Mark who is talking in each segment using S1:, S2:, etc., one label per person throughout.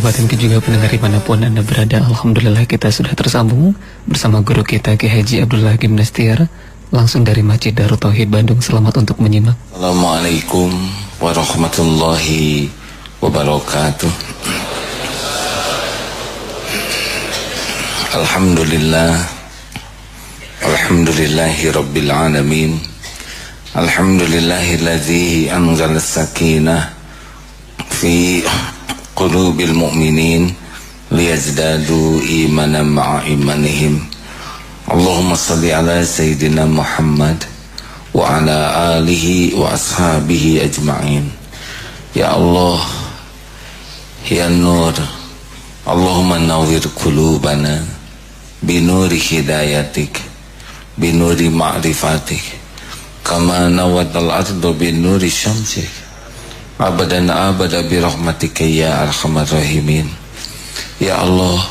S1: sahabat yang juga pendengar dimanapun Anda berada, alhamdulillah kita sudah tersambung bersama guru kita Ki Haji Abdullah Gimnastiar langsung dari Masjid Darut Tauhid Bandung. Selamat untuk menyimak.
S2: Assalamualaikum warahmatullahi wabarakatuh. Alhamdulillah, alhamdulillahi rabbil alamin. Alhamdulillahilladzi anzala as-sakinah fi qulubil mu'minin liyazdadu imanan ma'a imanihim. Allahumma salli ala sayyidina Muhammad wa ala alihi wa ashabihi ajma'in. Ya Allah, ya Nur, Allahumma nawwir qulubana binuri hidayatik, binuri ma'rifatik, kama nawwatal ardu binuri syamsik, abadan abada birahmatika ya arhamar rahimin. Ya Allah,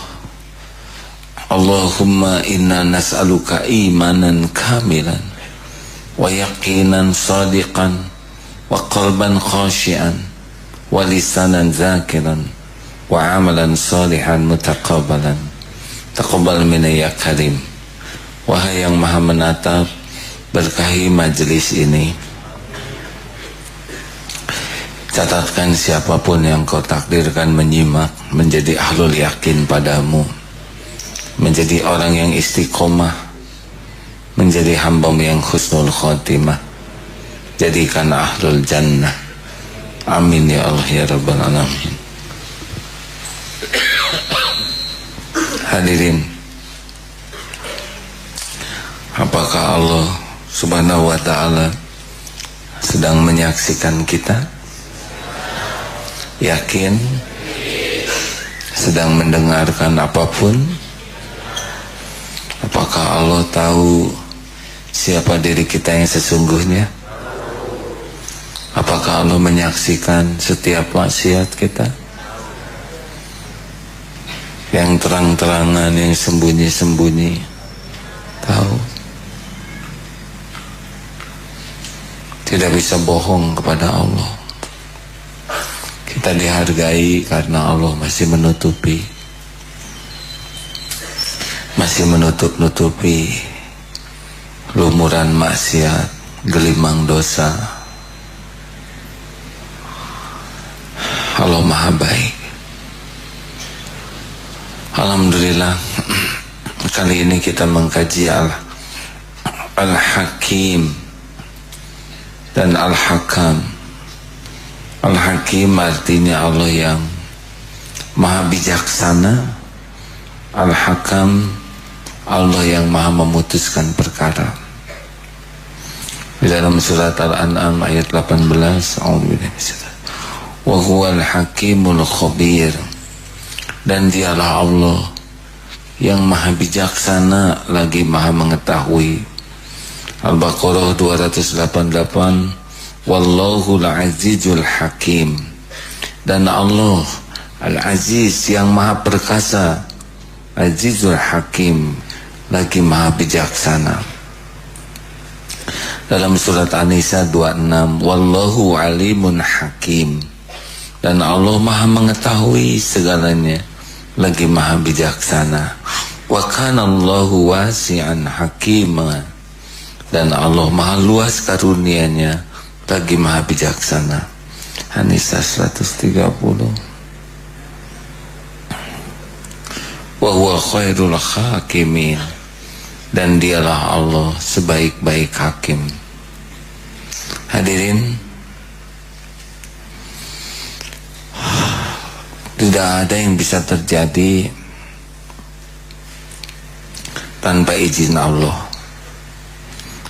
S2: Allahumma inna nas'aluka imanan kamilan wa yaqinan sadiqan wa qalban khashian wa lisanan zakiran wa amalan salihan mutaqabbalan. Taqabbal minna ya karim. Wahai yang maha menatap, berkahi majelis ini. Catatkan siapapun yang kau takdirkan menyimak menjadi ahlul yakin padamu, menjadi orang yang istiqomah, menjadi hamba yang husnul khotimah, jadikan ahlul jannah. Amin ya Allah ya rabbal alamin. Hadirin, apakah Allah subhanahu wa ta'ala sedang menyaksikan kita? Yakin? Sedang mendengarkan apapun? Apakah Allah tahu siapa diri kita yang sesungguhnya? Apakah Allah menyaksikan setiap maksiat kita? Yang terang-terangan, yang sembunyi-sembunyi, tahu. Tidak bisa bohong kepada Allah. Kita dihargai karena Allah masih menutupi, masih menutup-nutupi lumuran maksiat, gelimang dosa. Allah maha baik. Alhamdulillah, kali ini kita mengkaji Al-Hakim dan Al-Hakam. Al-Hakim artinya Allah yang maha bijaksana. Al-Hakam, Allah yang maha memutuskan perkara. Di dalam surat Al-An'am ayat 18, wa huwal hakimul khabir, dan dialah Allah yang maha bijaksana lagi maha mengetahui. Al-Baqarah 288, wallahu al-azizul hakim, dan Allah al-aziz yang maha perkasa, azizul hakim lagi maha bijaksana. Dalam surat An-Nisa 26, wallahu alimun hakim, dan Allah maha mengetahui segalanya lagi maha bijaksana. Wa kana Allahu wasi'an hakima, dan Allah maha luas karunia-Nya lagi maha bijaksana. An-Nisa 130. Wa huwa khairul hakimin, dan dialah Allah sebaik-baik hakim. Hadirin, tidak ada yang bisa terjadi tanpa izin Allah,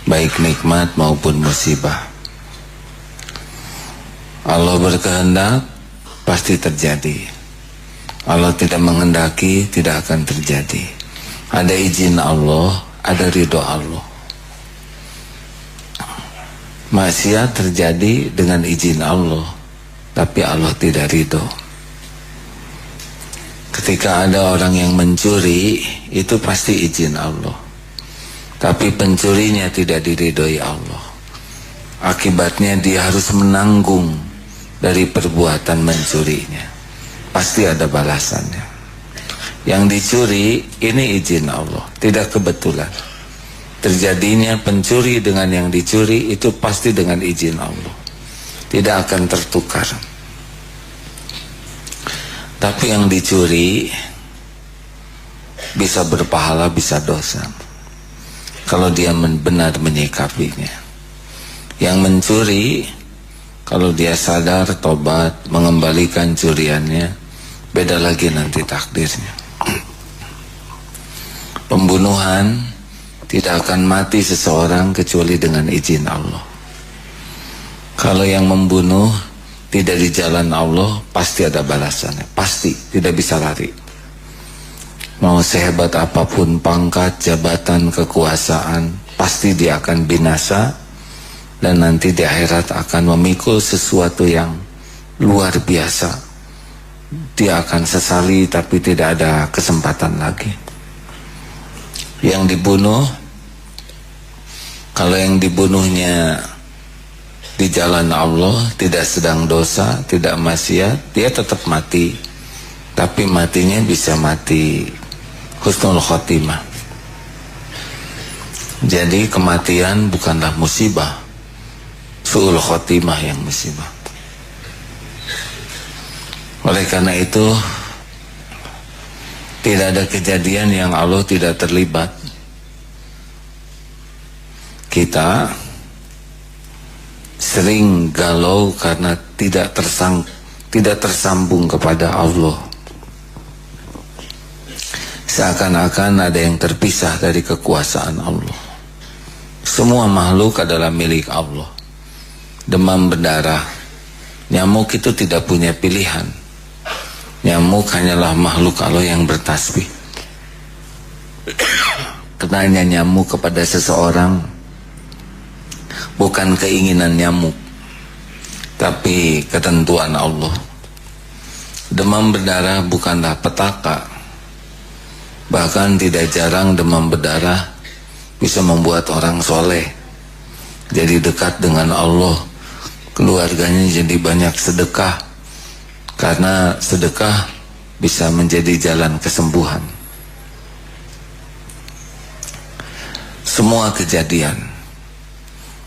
S2: baik nikmat maupun musibah. Allah berkehendak, pasti terjadi. Allah tidak menghendaki, tidak akan terjadi. Ada izin Allah, ada ridho Allah. Maksiat terjadi dengan izin Allah, tapi Allah tidak ridho. Ketika ada orang yang mencuri, itu pasti izin Allah, tapi pencurinya tidak diridhoi Allah. Akibatnya dia harus menanggung dari perbuatan mencurinya. pasti ada balasannya. Yang dicuri ini izin Allah, tidak kebetulan. Terjadinya pencuri dengan yang dicuri itu pasti dengan izin Allah, tidak akan tertukar. Tapi yang dicuri bisa berpahala, bisa dosa kalau dia benar menyikapinya. Yang mencuri, kalau dia sadar, tobat, mengembalikan curiannya, beda lagi nanti takdirnya. Pembunuhan, tidak akan mati seseorang kecuali dengan izin Allah. Kalau yang membunuh tidak di jalan Allah, pasti ada balasannya, pasti, tidak bisa lari. Mau sehebat apapun pangkat, jabatan, kekuasaan, pasti dia akan binasa, dan nanti di akhirat akan memikul sesuatu yang luar biasa. Dia akan sesali tapi tidak ada kesempatan lagi. Yang dibunuh, kalau yang dibunuhnya di jalan Allah, tidak sedang dosa, tidak maksiat, dia tetap mati. Tapi matinya bisa mati husnul khotimah. Jadi kematian bukanlah musibah, su'ul khotimah yang musibah. Oleh karena itu, tidak ada kejadian yang Allah tidak terlibat. Kita sering galau karena tidak tersambung kepada Allah. Seakan-akan ada yang terpisah dari kekuasaan Allah. Semua makhluk adalah milik Allah. Demam berdarah, nyamuk itu tidak punya pilihan. Nyamuk hanyalah makhluk Allah yang bertasbih. Kenanya nyamuk kepada seseorang bukan keinginan nyamuk, tapi ketentuan Allah. Demam berdarah bukanlah petaka. Bahkan tidak jarang demam berdarah bisa membuat orang soleh jadi dekat dengan Allah. Keluarganya jadi banyak sedekah, karena sedekah bisa menjadi jalan kesembuhan. Semua kejadian.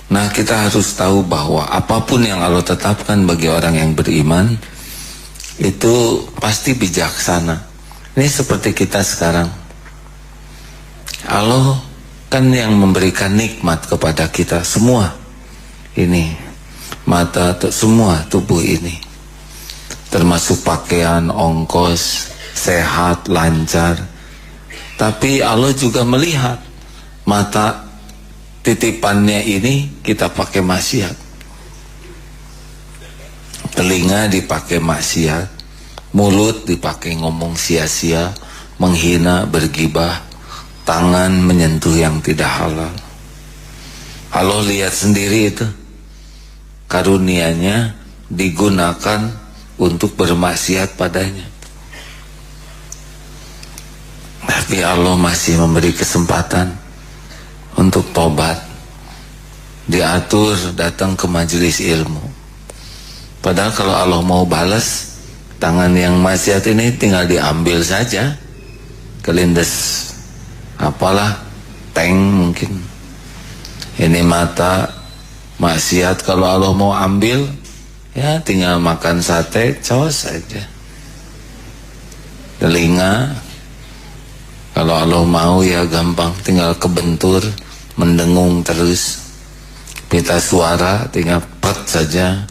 S2: Nah, kita harus tahu bahwa apapun yang Allah tetapkan bagi orang yang beriman itu pasti bijaksana. Ini seperti kita sekarang. Allah kan yang memberikan nikmat kepada kita semua. Ini mata, semua tubuh ini, termasuk pakaian, ongkos, sehat, lancar. Tapi Allah juga melihat mata titipannya ini kita pakai maksiat, telinga dipakai maksiat, mulut dipakai ngomong sia-sia, menghina, bergibah, tangan menyentuh yang tidak halal. Allah lihat sendiri itu, karunia-Nya digunakan untuk bermaksiat padanya. Tapi Allah masih memberi kesempatan untuk tobat. Diatur datang ke majelis ilmu. Padahal kalau Allah mau balas, tangan yang maksiat ini tinggal diambil saja, kelindes apalah, tank mungkin. Ini mata maksiat, kalau Allah mau ambil, ya tinggal makan sate, cos saja. Telinga, kalau Allah mau ya gampang, tinggal kebentur, mendengung terus. Pita suara tinggal pet saja.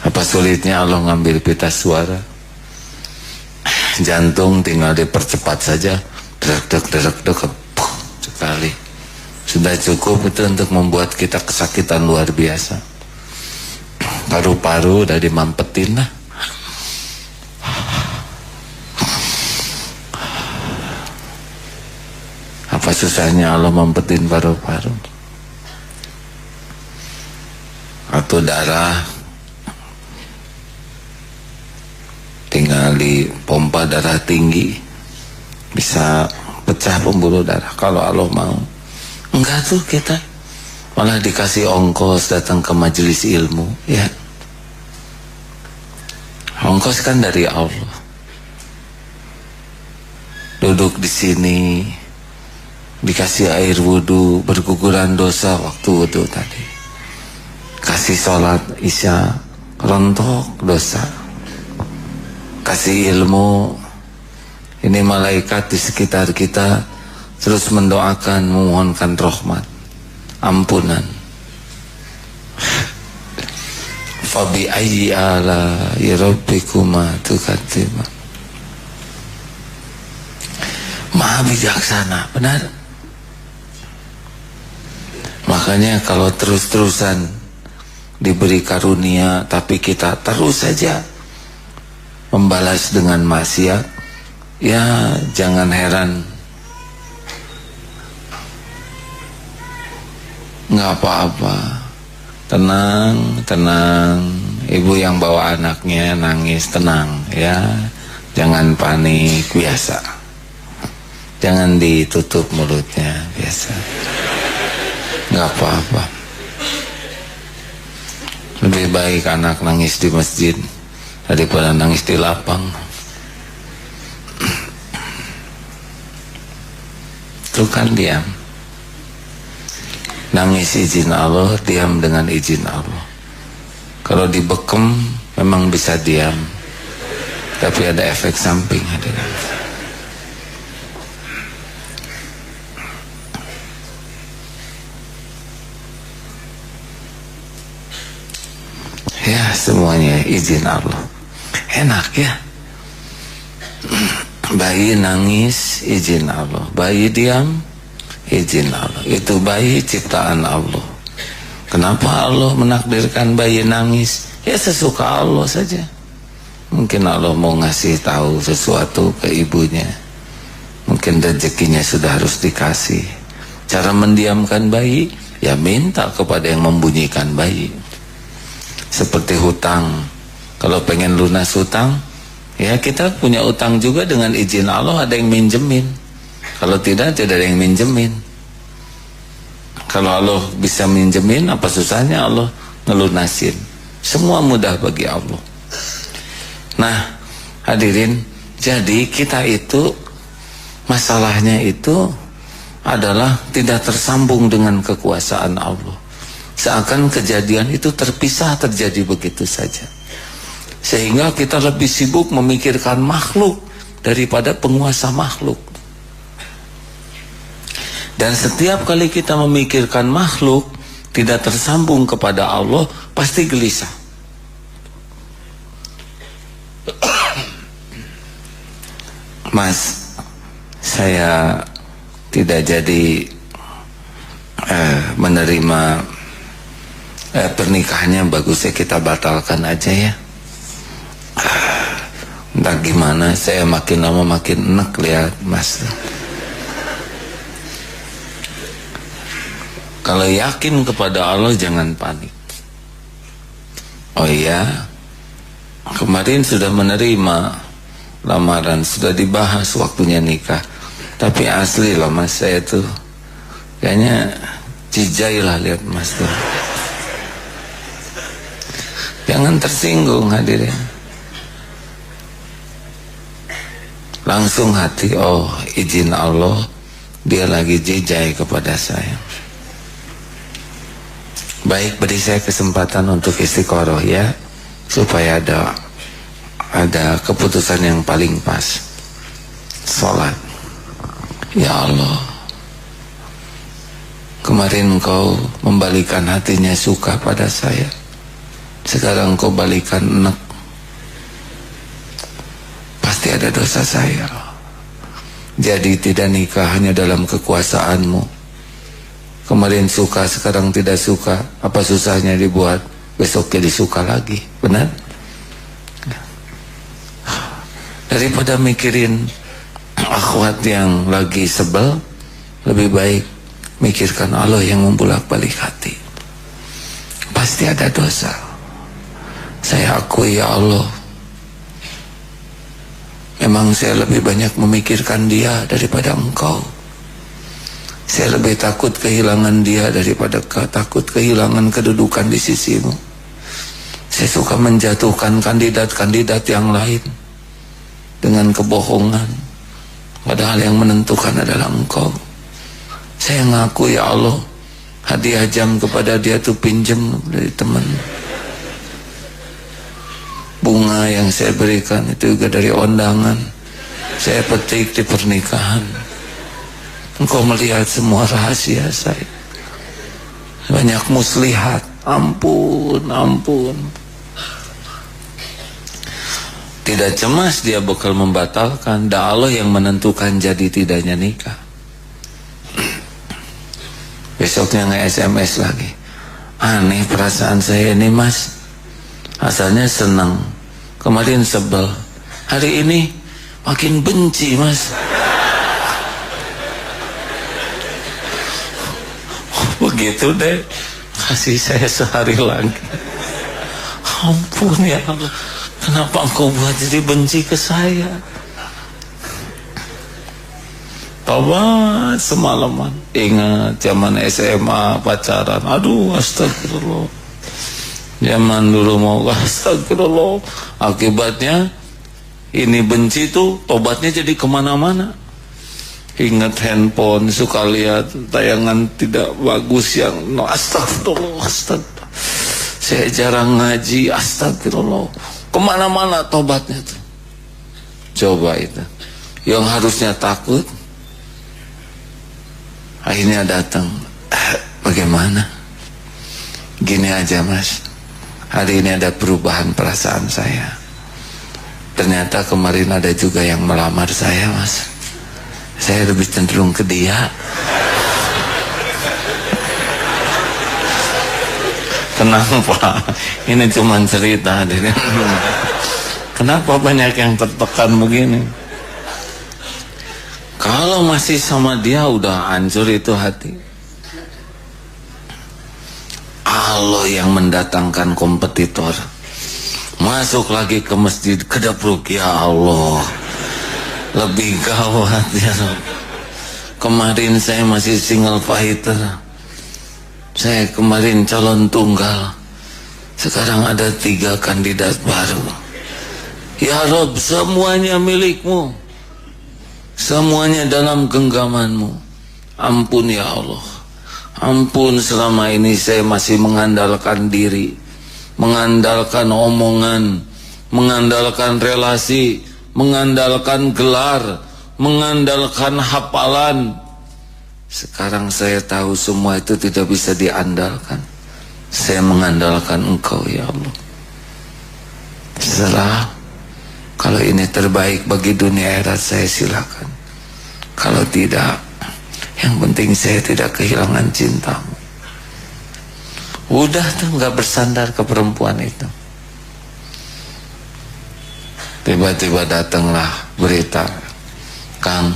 S2: Apa sulitnya Allah ngambil pita suara? Jantung tinggal dipercepat saja, derak-derak sekali. Sudah cukup itu untuk membuat kita kesakitan luar biasa. Paru-paru udah dimampetin lah. Apa susahnya Allah mampetin paru-paru? Atau darah tinggal dipompa darah tinggi, bisa pecah pembuluh darah kalau Allah mau. Enggak tuh kita malah dikasih ongkos datang ke majelis ilmu, ya. Ongkos kan dari Allah. Duduk di sini dikasih air wudhu, berguguran dosa waktu wudhu tadi. Kasih sholat isya, rontok dosa. Kasih ilmu, ini malaikat di sekitar kita terus mendoakan, memohonkan rahmat, ampunan. Fabi ayyi ala rabbikuma tukadzima. Maha bijaksana, benar. Makanya kalau terus-terusan diberi karunia tapi kita terus saja membalas dengan maksiat, ya jangan heran. Nggak apa-apa, tenang, tenang. Ibu yang bawa anaknya nangis, tenang ya, jangan panik, biasa. Jangan ditutup mulutnya, biasa. Nggak apa-apa. Lebih baik anak nangis di masjid daripada nangis di lapang. Itu kan diam. Nangis izin Allah, diam dengan izin Allah. Kalau dibekem memang bisa diam, tapi ada efek samping, hadirin. Ya, semuanya izin Allah. Enak ya. Bayi nangis, izin Allah. Bayi diam, izin Allah. Itu bayi ciptaan Allah. Kenapa Allah menakdirkan bayi nangis? Ya sesuka Allah saja. Mungkin Allah mau ngasih tahu sesuatu ke ibunya. Mungkin rezekinya sudah harus dikasih. Cara mendiamkan bayi, ya minta kepada yang membunyikan bayi. Seperti hutang, kalau pengen lunas hutang, ya kita punya utang juga dengan izin Allah, ada yang minjemin. Kalau tidak, tidak ada yang minjemin. Kalau Allah bisa minjemin, apa susahnya Allah ngelunasin? Semua mudah bagi Allah. Nah, hadirin, jadi kita itu masalahnya itu adalah tidak tersambung dengan kekuasaan Allah. Seakan kejadian itu terpisah terjadi begitu saja. Sehingga kita lebih sibuk memikirkan makhluk daripada penguasa makhluk. Dan setiap kali kita memikirkan makhluk tidak tersambung kepada Allah, pasti gelisah. Mas, saya tidak jadi menerima pernikahannya, bagusnya kita batalkan aja ya. Entah gimana, saya makin lama makin enek lihat mas. Kalau yakin kepada Allah jangan panik. Oh iya, kemarin sudah menerima lamaran, sudah dibahas waktunya nikah. Tapi asli loh mas, saya tuh kayaknya cijai lah lihat mas tuh. Jangan tersinggung hadirin. Langsung hati, oh izin Allah, dia lagi jijai kepada saya. Baik, beri saya kesempatan untuk istiqoroh ya, supaya ada keputusan yang paling pas. Sholat. Ya Allah, kemarin Engkau membalikan hatinya suka pada saya, sekarang Engkau balikan enek. Pasti ada dosa saya. Jadi tidak nikah hanya dalam kekuasaanmu. Kemarin suka, sekarang tidak suka. Apa susahnya dibuat besok jadi suka lagi? Benar? Daripada mikirin akhwat yang lagi sebel, lebih baik mikirkan Allah yang membulak-balik hati. Pasti ada dosa. Saya akui ya Allah, memang saya lebih banyak memikirkan dia daripada Engkau. Saya lebih takut kehilangan dia daripada takut kehilangan kedudukan di sisimu. Saya suka menjatuhkan kandidat-kandidat yang lain dengan kebohongan, padahal yang menentukan adalah Engkau. Saya ngaku, ya Allah, hadiah jam kepada dia tuh pinjem dari teman. Bunga yang saya berikan itu juga dari undangan saya petik di pernikahan. Engkau melihat semua rahasia saya. Banyak muslihat. Ampun, ampun. Tidak cemas dia bakal membatalkan. Dan Allah yang menentukan jadi tidaknya nikah. Besoknya nge-SMS lagi. Aneh perasaan saya ini, Mas. Asalnya senang, kemarin sebel, hari ini makin benci, Mas. Begitu deh, kasih saya sehari lagi. Ampun ya Allah, kenapa Engkau buat jadi benci ke saya? Tobat semalaman. Ingat zaman SMA pacaran, aduh astagfirullah. Zaman dulu mau astagfirullah. Akibatnya ini benci tuh tobatnya jadi kemana-mana. Ingat handphone, suka lihat tayangan tidak bagus yang no, astagfirullah, astagfirullah. Saya jarang ngaji, astagfirullah. Kemana-mana tobatnya tuh. Coba itu. Yang harusnya takut, akhirnya datang. Bagaimana? Gini aja, Mas. Hari ini ada perubahan perasaan saya. Ternyata kemarin ada juga yang melamar saya, Mas. Saya lebih cenderung ke dia. Kenapa? Ini cuma cerita. Kenapa banyak yang tertekan begini? Kalau masih sama dia udah hancur itu hati. Allah yang mendatangkan kompetitor. Masuk lagi ke masjid, kedapruk, ya Allah. Lebih gawat ya. Kemarin saya masih single fighter. Saya kemarin calon tunggal. Sekarang ada 3 kandidat baru. Ya Rob, semuanya milikmu. Semuanya dalam genggamanmu. Ampun ya Allah. Ampun, selama ini saya masih mengandalkan diri, mengandalkan omongan, mengandalkan relasi, mengandalkan gelar, mengandalkan hafalan. Sekarang saya tahu semua itu tidak bisa diandalkan. Saya mengandalkan Engkau ya Allah. Serah. Kalau ini terbaik bagi dunia akhirat, saya silakan. Kalau tidak, yang penting saya tidak kehilangan cintamu. Udah tuh gak bersandar ke perempuan itu. Tiba-tiba datanglah berita, Kang,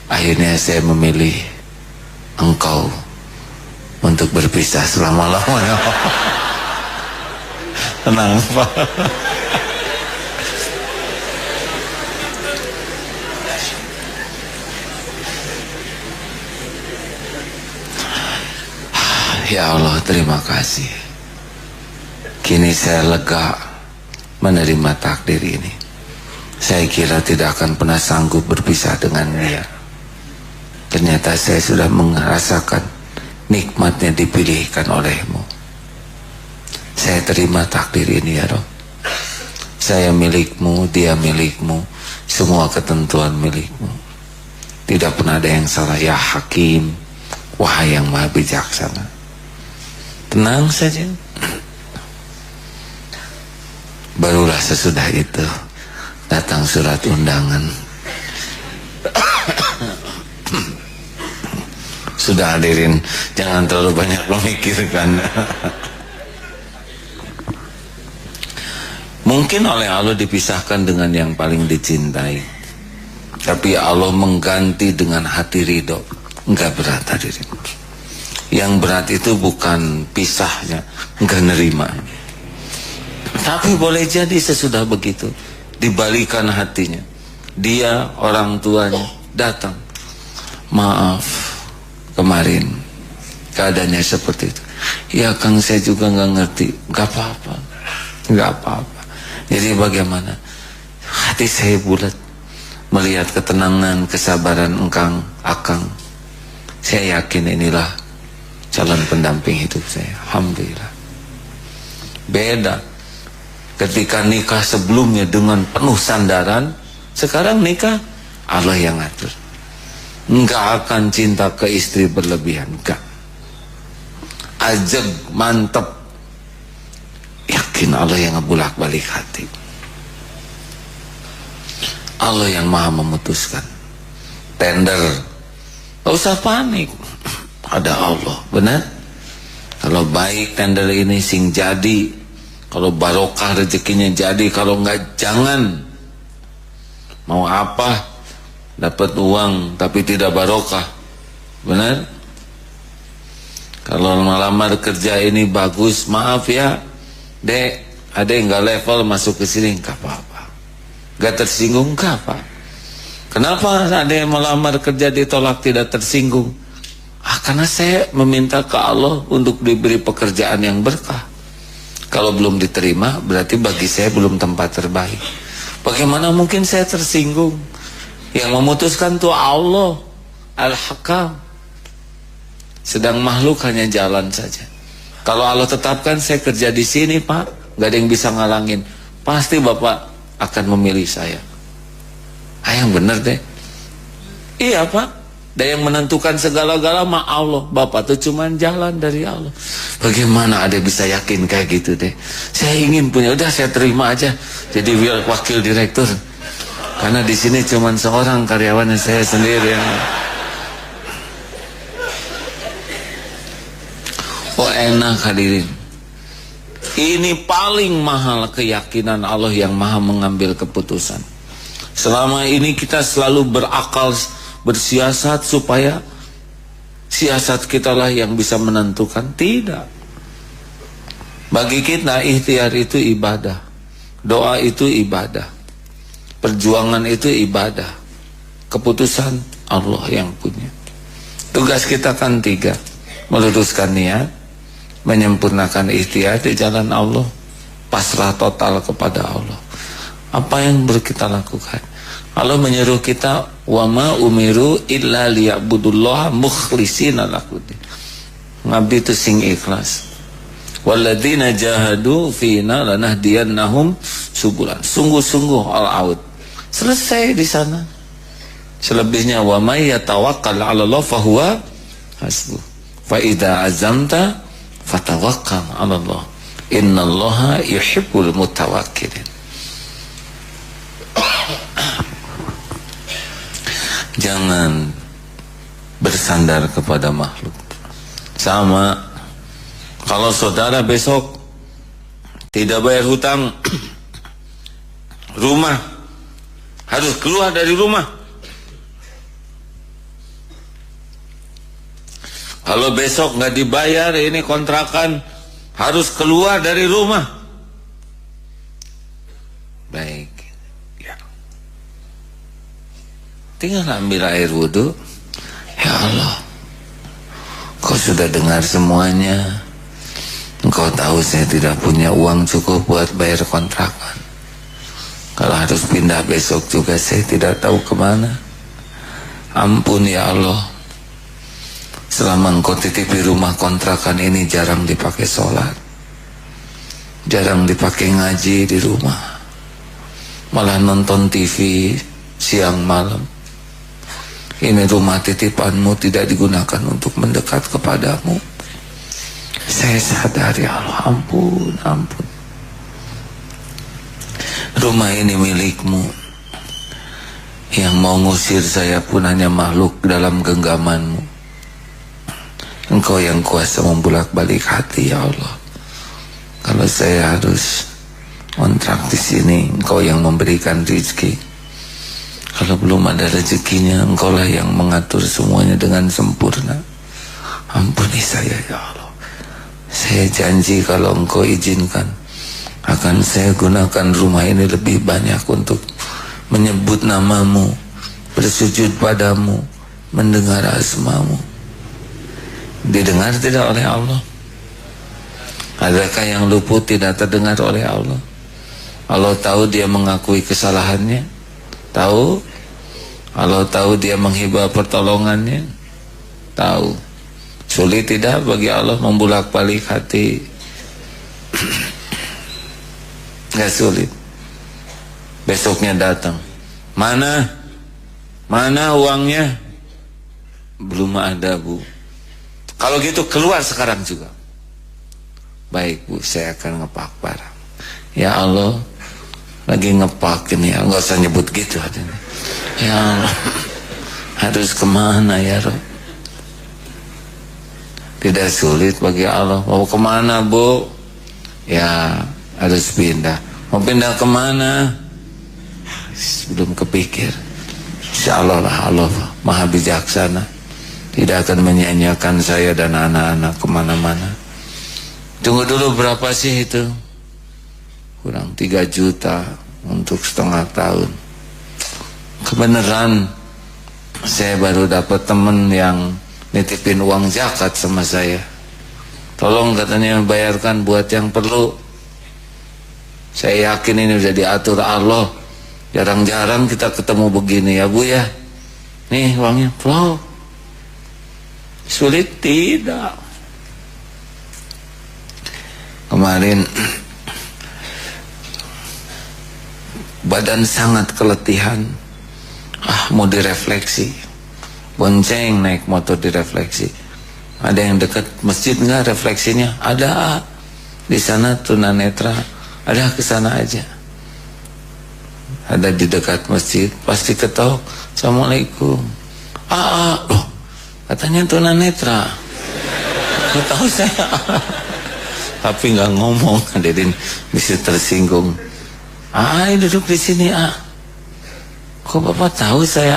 S2: akhirnya saya memilih engkau untuk berpisah selama-lamanya. Tenang Pak. Ya Allah, terima kasih. Kini saya lega menerima takdir ini. Saya kira tidak akan pernah sanggup berpisah dengan dia. Ternyata saya sudah merasakan nikmatnya dipilihkan olehmu. Saya terima takdir ini ya Rob. Saya milikmu, dia milikmu, semua ketentuan milikmu. Tidak pernah ada yang salah ya Hakim, wahai yang maha bijaksana. Tenang saja. Barulah sesudah itu datang surat undangan. Sudah hadirin, jangan terlalu banyak memikirkan. Mungkin oleh Allah dipisahkan dengan yang paling dicintai, tapi Allah mengganti dengan hati ridho. Enggak berat hadirin. Yang berat itu bukan pisahnya, enggak nerima. Tapi boleh jadi sesudah begitu dibalikan hatinya. Dia, orang tuanya datang. Maaf, kemarin keadaannya seperti itu. Ya Kang, saya juga nggak ngerti. Gak apa-apa, gak apa-apa. Jadi bagaimana? Hati saya bulat melihat ketenangan, kesabaran Akang. Saya yakin inilah calon pendamping hidup saya. Alhamdulillah. Beda ketika nikah sebelumnya dengan penuh sandaran, sekarang nikah Allah yang ngatur. Enggak akan cinta ke istri berlebihan, enggak. Ajeg, mantep, yakin Allah yang ngebulak-balik hati. Allah yang maha memutuskan. Tender, gak usah panik, ada Allah, benar? Kalau baik tender ini sing jadi, kalau barokah rezekinya jadi, kalau enggak jangan. Mau apa? Dapat uang tapi tidak barokah, benar? Kalau melamar kerja ini bagus, maaf ya dek, ada yang gak level masuk ke sini, gak apa-apa. Gak tersinggung, gak apa. Kenapa ada yang melamar kerja ditolak tidak tersinggung? Karena saya meminta ke Allah untuk diberi pekerjaan yang berkah. Kalau belum diterima berarti bagi saya belum tempat terbaik. Bagaimana mungkin saya tersinggung? Yang memutuskan itu Allah Al-Hakam. Sedang makhluk hanya jalan saja. Kalau Allah tetapkan saya kerja di sini Pak, gak ada yang bisa ngalangin, pasti Bapak akan memilih saya. Yang bener deh. Iya Pak, dan yang menentukan segala-gala mah Allah. Bapak tuh cuman jalan dari Allah. Bagaimana ada bisa yakin kayak gitu deh? Saya ingin punya, udah saya terima aja jadi wakil direktur. Karena di sini cuman seorang karyawan, saya sendiri yang enak hadirin. Ini paling mahal keyakinan Allah yang maha mengambil keputusan. Selama ini kita selalu berakal, bersiasat supaya siasat kita lah yang bisa menentukan. Tidak. Bagi kita ikhtiar itu ibadah, doa itu ibadah, perjuangan itu ibadah. Keputusan Allah yang punya. Tugas kita kan 3: meluruskan niat, menyempurnakan ikhtiar di jalan Allah, pasrah total kepada Allah. Apa yang kita lakukan? Allah menyuruh kita, wa ma umiru illa liya'budullaha mukhlishina lahuddin. Ngabdi itu sing ikhlas. Walladzina jahadu fina lanahdiyannahum subulan. Sungguh-sungguh all out. Selesai di sana. Selebihnya wa may yatawakkal 'ala Allah fahuwa hasbuh. Fa idza azamta fatawakkal 'ala Allah. Innallaha yuhibbul mutawakkilin. Jangan bersandar kepada makhluk. Sama kalau saudara besok tidak bayar hutang rumah, harus keluar dari rumah. Kalau besok nggak dibayar ini kontrakan, harus keluar dari rumah. Baik, ya. Tinggal ambil air wudhu. Ya Allah, Kau sudah dengar semuanya. Engkau tahu saya tidak punya uang cukup buat bayar kontrakan. Kalau harus pindah besok juga saya tidak tahu kemana. Ampun ya Allah. Selama engkau titipi rumah kontrakan ini jarang dipakai sholat, jarang dipakai ngaji di rumah, malah nonton TV siang malam. Ini rumah titipanmu tidak digunakan untuk mendekat kepadamu. Saya sadar ya Allah, ampun, ampun. Rumah ini milikmu. Yang mau ngusir saya pun hanya makhluk dalam genggamanmu. Engkau yang kuasa membulak-balik hati ya Allah. Kalau saya harus kontrak di sini, Engkau yang memberikan rezeki. Kalau belum ada rezekinya, Engkau lah yang mengatur semuanya dengan sempurna. Ampuni saya ya Allah. Saya janji kalau Engkau izinkan, akan saya gunakan rumah ini lebih banyak untuk menyebut namamu, bersujud padamu, mendengar asmamu. didengar tidak oleh Allah? Adakah yang luput tidak terdengar oleh Allah? Allah tahu dia mengakui kesalahannya, tahu. Allah tahu dia menghibah pertolongannya, tahu. Sulit tidak bagi Allah membulak-balik hati? Gak sulit. Besoknya datang, mana uangnya? Belum ada, Bu. Kalau gitu keluar sekarang juga. Baik, Bu, saya akan ngepak barang. Ya Allah, lagi ngepak ini ya, nggak usah nyebut gitu. Ya Allah, harus kemana ya Rob? Tidak sulit bagi Allah. Mau kemana, Bu? Ya harus pindah. Mau pindah kemana? Belum kepikir. Insya Allah lah, Allah Maha bijaksana, tidak akan menyanyiakan saya dan anak-anak kemana-mana. Tunggu dulu, berapa sih itu? Kurang 3 juta untuk setengah tahun. Kebenaran saya baru dapat temen yang nitipin uang zakat sama saya. Tolong katanya bayarkan buat yang perlu. Saya yakin ini udah diatur Allah. Jarang-jarang kita ketemu begini ya Bu ya. Nih uangnya, flow. Sulit tidak. Kemarin badan sangat keletihan. Mau direfleksi. Bonceng naik motor direfleksi. Ada yang dekat masjid enggak refleksinya? Ada. Di sana tunanetra. Ada, ke sana aja. Ada di dekat masjid, pasti ketok. Assalamualaikum. Loh, katanya tunanetra. Nggak tahu saya. Tapi nggak ngomong, hadirin bisa tersinggung. Duduk di sini, Kok Bapak tahu saya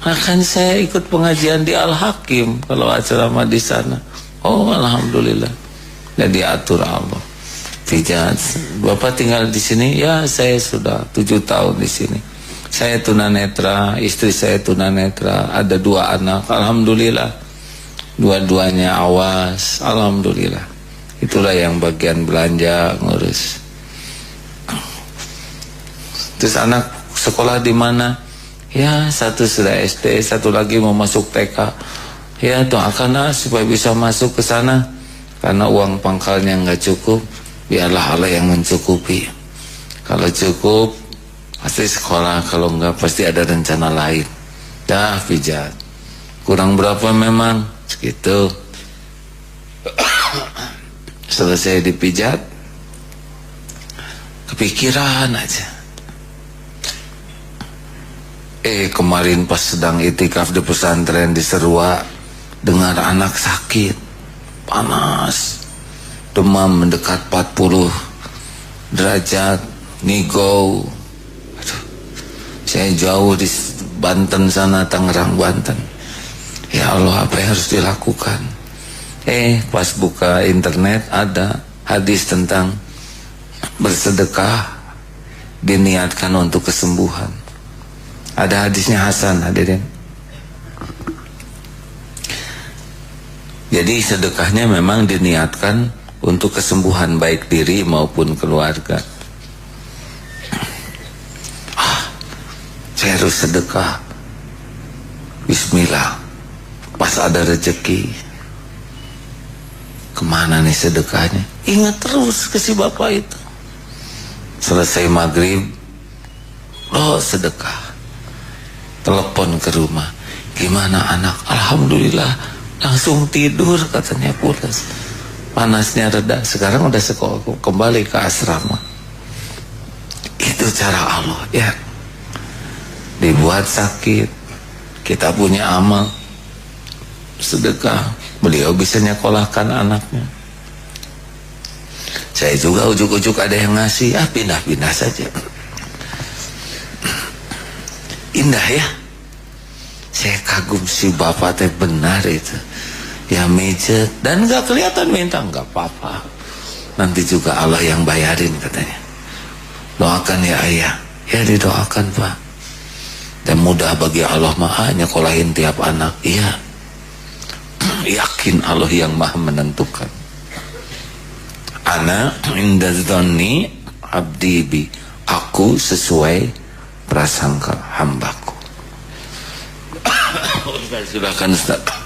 S2: Kan saya ikut pengajian di Al-Hakim kalau ceramah di sana. Oh, alhamdulillah. Jadi atur Allah. Pijat. Bapak tinggal di sini? Ya, saya sudah 7 tahun di sini. Saya tunanetra, istri saya tunanetra, ada 2 anak. Alhamdulillah. Dua-duanya awas. Alhamdulillah. Itulah yang bagian belanja, ngurus. Terus anak sekolah di mana? Ya, satu sudah SD, satu lagi mau masuk TK. Ya, doakan supaya bisa masuk ke sana. Karena uang pangkalnya nggak cukup, biarlah Allah yang mencukupi. Kalau cukup, pasti sekolah. Kalau enggak, pasti ada rencana lain. Dah, pijat. Kurang berapa memang? Segitu. Selesai dipijat, kepikiran aja. Kemarin pas sedang itikaf di pesantren di Serua, dengar anak sakit, panas, demam mendekat 40 derajat, nigo. Aduh, saya jauh di Banten sana, Tangerang, Banten. Ya Allah, apa yang harus dilakukan? Pas buka internet ada hadis tentang bersedekah diniatkan untuk kesembuhan. Ada hadisnya hasan, hadirin. Jadi sedekahnya memang diniatkan untuk kesembuhan baik diri maupun keluarga. Saya harus sedekah. Bismillah. Pas ada rezeki. Kemana nih sedekahnya? Ingat terus ke si bapak itu. Selesai maghrib, sedekah. Telepon ke rumah, gimana anak? Alhamdulillah, langsung tidur katanya, pulas. Panasnya reda, sekarang udah sekolah, kembali ke asrama. Itu cara Allah ya. Dibuat sakit, kita punya amal sedekah, beliau bisa nyekolahkan anaknya. Saya juga ujuk-ujuk ada yang ngasih, pindah-pindah saja. Indah ya. Saya kagum si bapak teh, benar itu. Ya mijet dan gak kelihatan minta, gak apa-apa. Nanti juga Allah yang bayarin katanya. Doakan ya ayah. Ya didoakan Pak. Dan mudah bagi Allah nyekolahin tiap anak. Iya. yakin Allah yang maha menentukan. Ana inda dzanni abdi bi, aku sesuai prasangka hambaku. Silakan Ustaz.